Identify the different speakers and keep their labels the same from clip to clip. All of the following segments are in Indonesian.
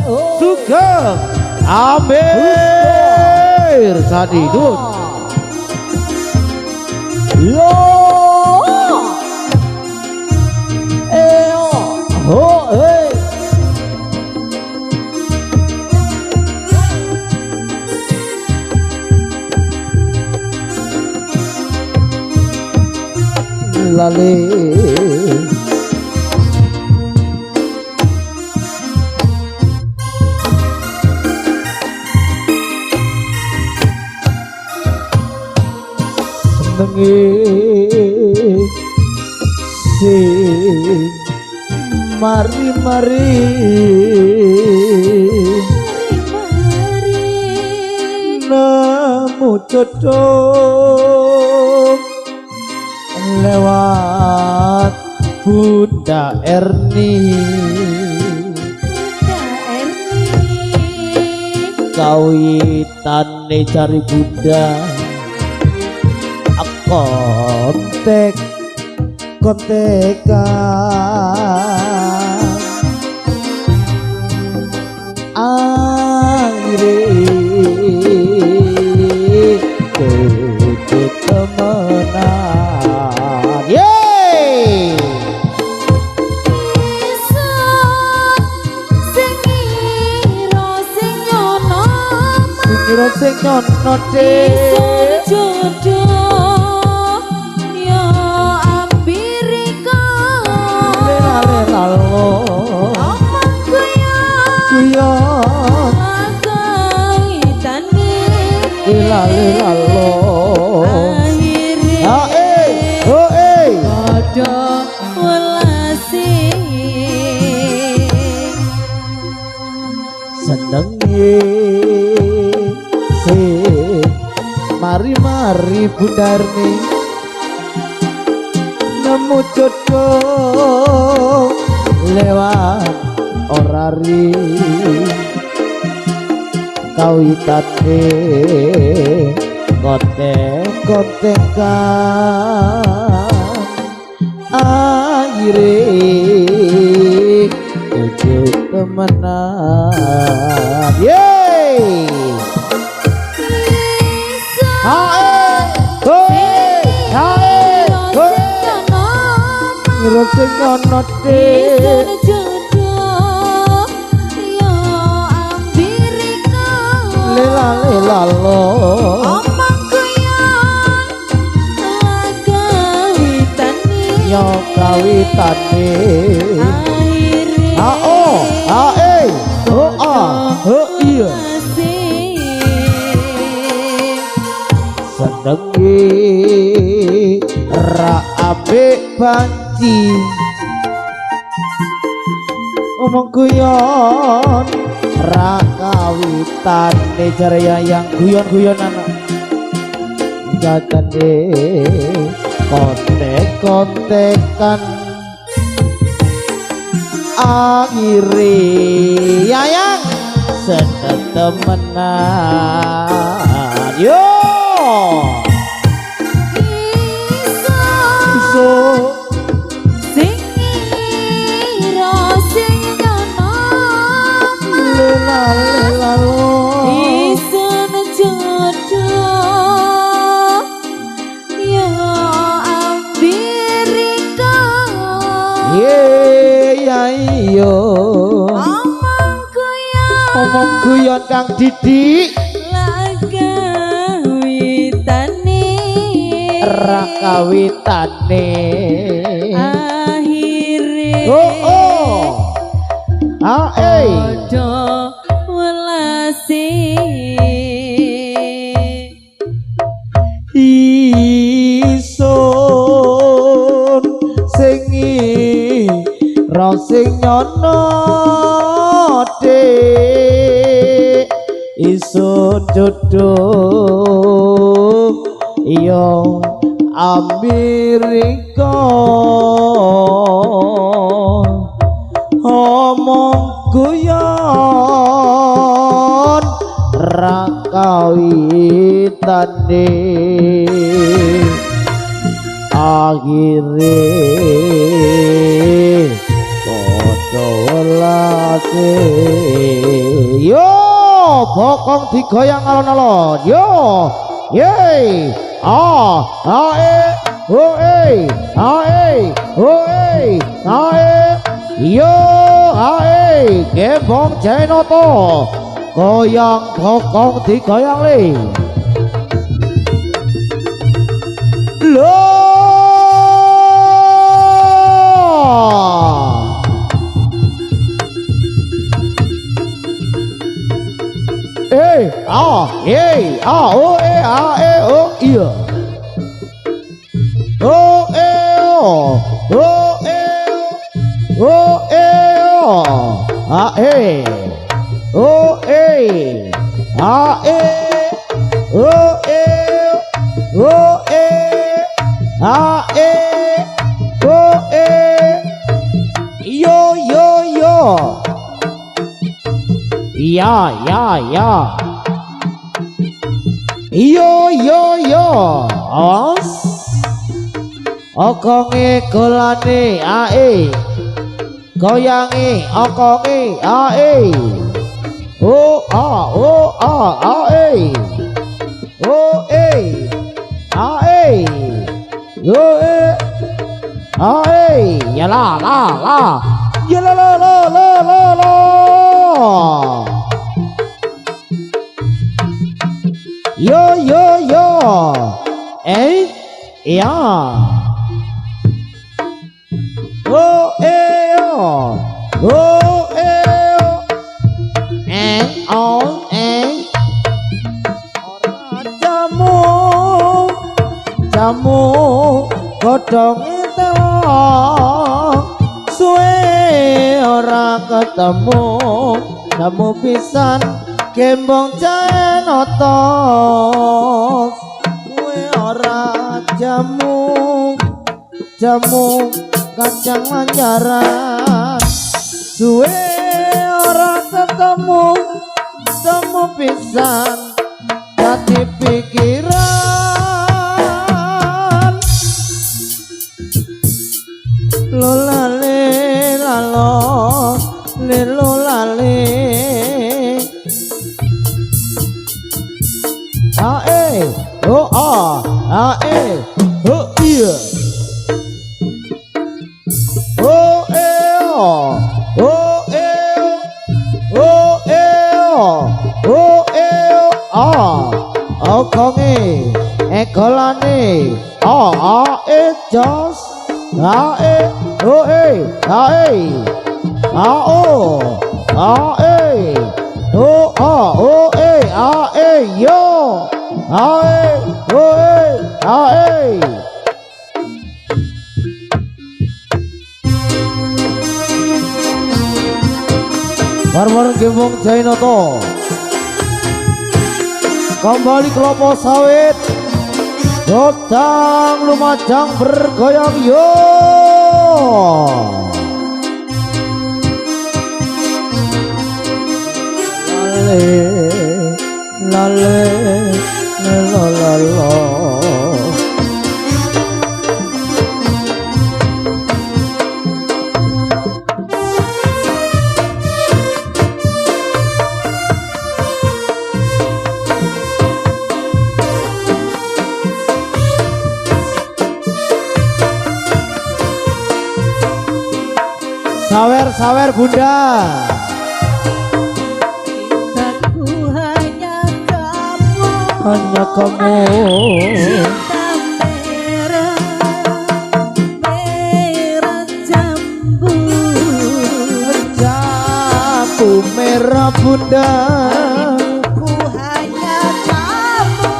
Speaker 1: Sugeng Amir Sadidun
Speaker 2: Yo ho hey lale senenge sing mari-mari nemu cocok lewat Bunda Erni kawitane cari Bunda kontekan akhire kudu temenan yeay sing nyono
Speaker 3: jodoh ya Amerika
Speaker 2: lelo
Speaker 3: omong guyon lagawitane
Speaker 2: lelo
Speaker 3: akhire padha welase
Speaker 2: senenge mari-mari Bundarni nemu jodoh lewat orari kawitane kontekan akhire kudu temenan yeay sing ono
Speaker 3: jodoh ya Amerika
Speaker 2: lela lo
Speaker 3: omong guyon lagawitane
Speaker 2: yo kawitane iya senengi ra apik banci omong guyon ra kawitane jare yang guyon-guyonan jatane kontek-kontekan akhire yayang seneng temenan yo iso
Speaker 3: sing ira sing nyonom
Speaker 2: lela lo
Speaker 3: isun jodoh ya Amerika
Speaker 2: iya
Speaker 3: omong
Speaker 2: guyon Kang Didik
Speaker 3: lagawitane
Speaker 2: ra kawitane
Speaker 3: akhire padha welase
Speaker 2: isun sing ira sing nyono isun jodoh iya Amerika omong guyon ra kawitane akhire padha kasih. Yo bokong digoyang alon-alon. Yo ye ah yo gembong Jainoto goyang bokong digoyang le lo iya yo os okonge golane ae goyangi okonge ae ya la ya la yo ya jamu godhong telok suwe ora ketemu jamu pisan gembong Jainoto suwe ora jamu kacang lanjaran suwe ora ketemu temu pisan dadi pikiran lolale lolale iya okonge golane jos bareng gembong Jainoto kembali kelapa sawit Godang Lumajang bergoyang yo lale sawer bunda
Speaker 3: cintaku hanya kamu
Speaker 2: cinta
Speaker 3: merah
Speaker 2: jambu merah bunda
Speaker 3: ku hanya kamu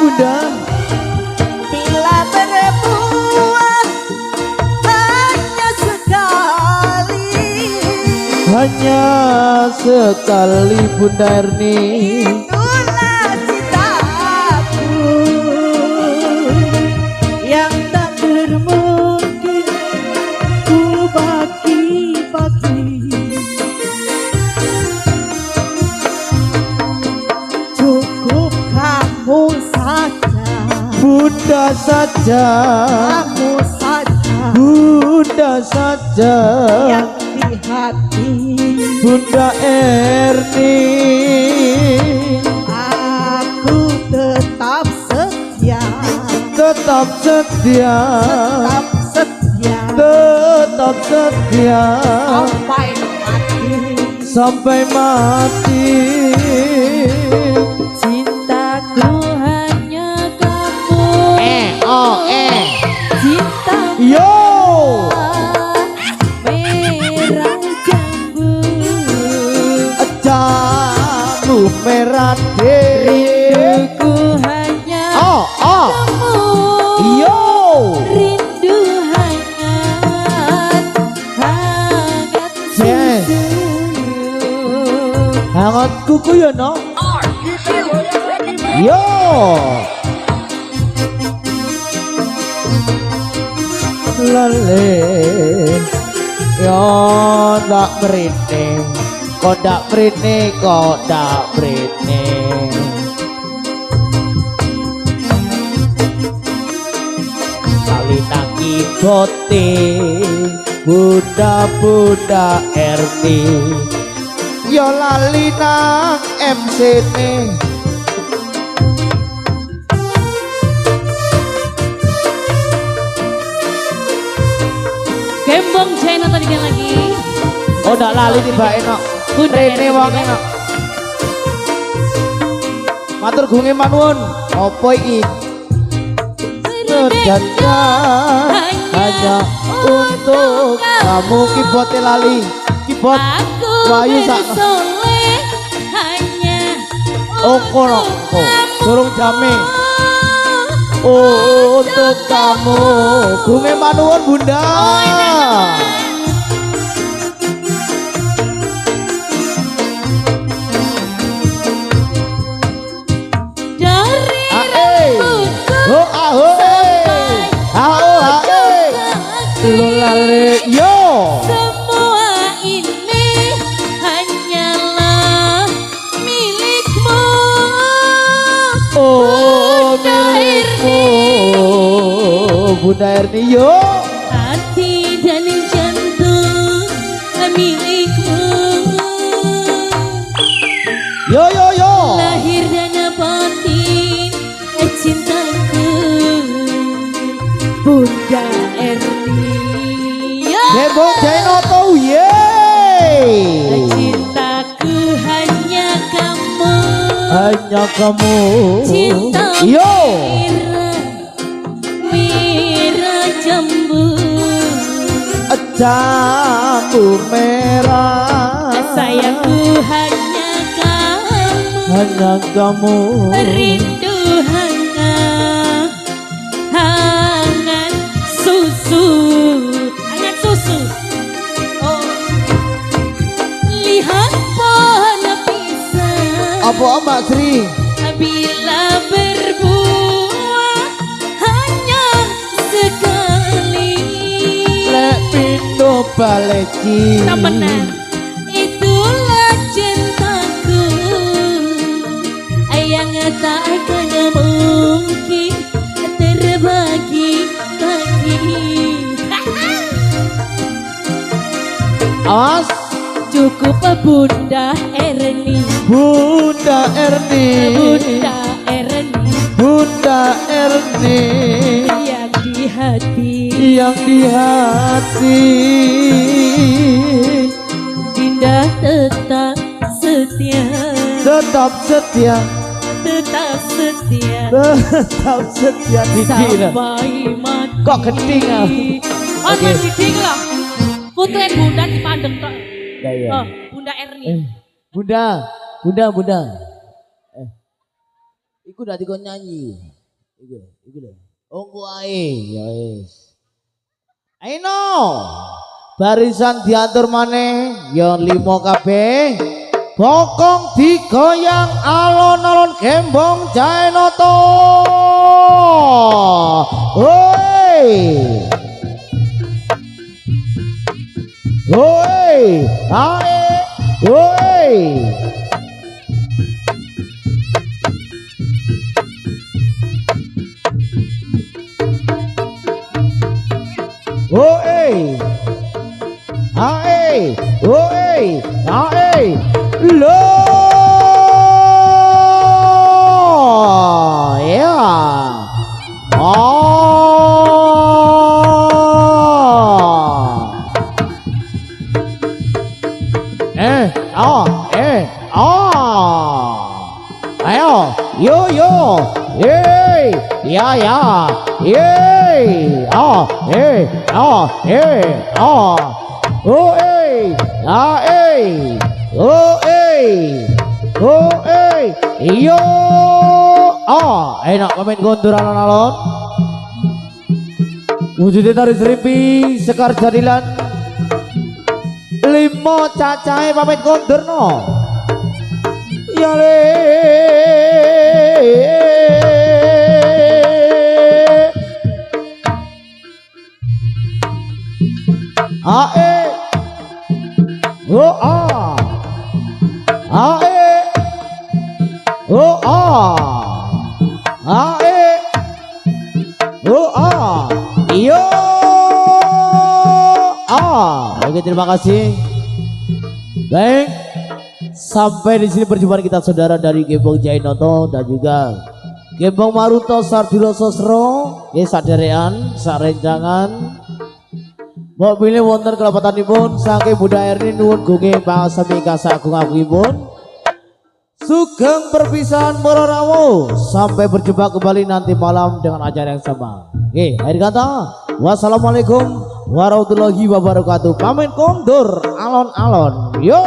Speaker 2: bunda
Speaker 3: bila berbuah hanya
Speaker 2: sekali Bunda Erni
Speaker 3: itulah cintaku yang tak bermungkin ku bagi-bagi
Speaker 2: saja,
Speaker 3: kamu saja
Speaker 2: Bunda saja,
Speaker 3: yang di hati.
Speaker 2: Bunda Erni.
Speaker 3: Aku tetap setia,
Speaker 2: Tetap setia,
Speaker 3: tetap setia
Speaker 2: tetap setia
Speaker 3: sampai mati.
Speaker 2: sampai mati.
Speaker 3: Cintaku hanya kamu. Cinta
Speaker 2: Yo,
Speaker 3: merah jambu.
Speaker 2: jambu merah diri.
Speaker 3: Rinduku hanya kamu.
Speaker 2: Yo,
Speaker 3: Rindu hangat, hangat
Speaker 2: Yes.
Speaker 3: susu.
Speaker 2: hangat kuku ya no. Yo, lale, yo ndak mrene, kok ndak mrene, kok ndak mrene. Kali nangi bote, Bunda Erni, yo lali nang MC-ne.
Speaker 3: Gembong China tadi kan lagi.
Speaker 2: Oh ndak lali tiba enak.
Speaker 3: Bunda
Speaker 2: Rene
Speaker 3: Erni
Speaker 2: wong
Speaker 3: juga.
Speaker 2: enak. Matur gunge manuwun. Apa iki? Terjaga hanya untuk kamu. Kibote lali. Kibot
Speaker 3: Aku
Speaker 2: Wayu sak.
Speaker 3: bersoleh hanya
Speaker 2: Kono. Durung jame. Untuk kamu. Gunge manuwun Bunda.
Speaker 3: dari
Speaker 2: Ae.
Speaker 3: rambutku
Speaker 2: Ho aho. Aho ae. Lo lale yo.
Speaker 3: semua ini hanyalah milikmu.
Speaker 2: Oh milikmu Bunda Erni yo.
Speaker 3: Hati dan jantung milikmu.
Speaker 2: Yo yo yo.
Speaker 3: Lahir dan batin cintaku Bunda Erni.
Speaker 2: Gembong Jaino tau ye.
Speaker 3: Cintaku hanya kamu.
Speaker 2: Hanya kamu.
Speaker 3: Cinta
Speaker 2: Yo.
Speaker 3: merah jambu.
Speaker 2: Jambu merah.
Speaker 3: Sayangku hanya kamu.
Speaker 2: Hanya kamu.
Speaker 3: Rindu hangat, hangat susu. Hangat susu. Oh. Lihat pohon pisang.
Speaker 2: Apa Mbak Sri?
Speaker 3: Bila berbuah hanya sekali.
Speaker 2: Lek pindo baleci.
Speaker 3: Temenan. Itulah cintaku yang tak akan mungkin terbagi-bagi.
Speaker 2: Awas
Speaker 3: Cukup Bunda Erni.
Speaker 2: Bunda Erni.
Speaker 3: Bunda Erni
Speaker 2: Bunda Erni.
Speaker 3: yang di hati.
Speaker 2: Yang di hati.
Speaker 3: Dinda tetap setia.
Speaker 2: Tetap setia.
Speaker 3: Tetap setia
Speaker 2: Tetap setia Didi lah.
Speaker 3: sampai mati.
Speaker 2: Kok geding ah?
Speaker 3: Oh,
Speaker 2: Oke.
Speaker 3: geding lah. Putra Bunda dipandeng tok.
Speaker 2: Ya, ya.
Speaker 3: Oh, Bunda Erni.
Speaker 2: Bunda. Iku dadi kon nyanyi. Iku lho. Ongko ae, ya wis. Aino. Barisan diatur maneh ya 5 kabeh. Bokong digoyang alon-alon gembong Jainoto. Woi. Woi, ae. Woi. oi, ae, lo, ya, oh, ayo, yo, ya, yo, enak pemain kontur alon-alon. Wujudnya tari serimpi sekar jadilan 5 cacahe pamain kontur no. Ya le ae oh ah ae oh ah ae oh ah yo oke, terima kasih. Baik, sampai di sini perjumpaan kita saudara dari Gembong Jainoto dan juga Gembong Maruto Sardulo Sosro ya saderean sarenjangan mau pilih wonten kelepatanipun saking Bunda Erni nuwun gunge pangasami kasagung agungipun sugeng perpisahan para rawuh sampai berjumpa kembali nanti malam dengan acara yang sama. Oke, akhir kata wassalamualaikum warahmatullahi wabarakatuh. Pamit kondur alon-alon yo.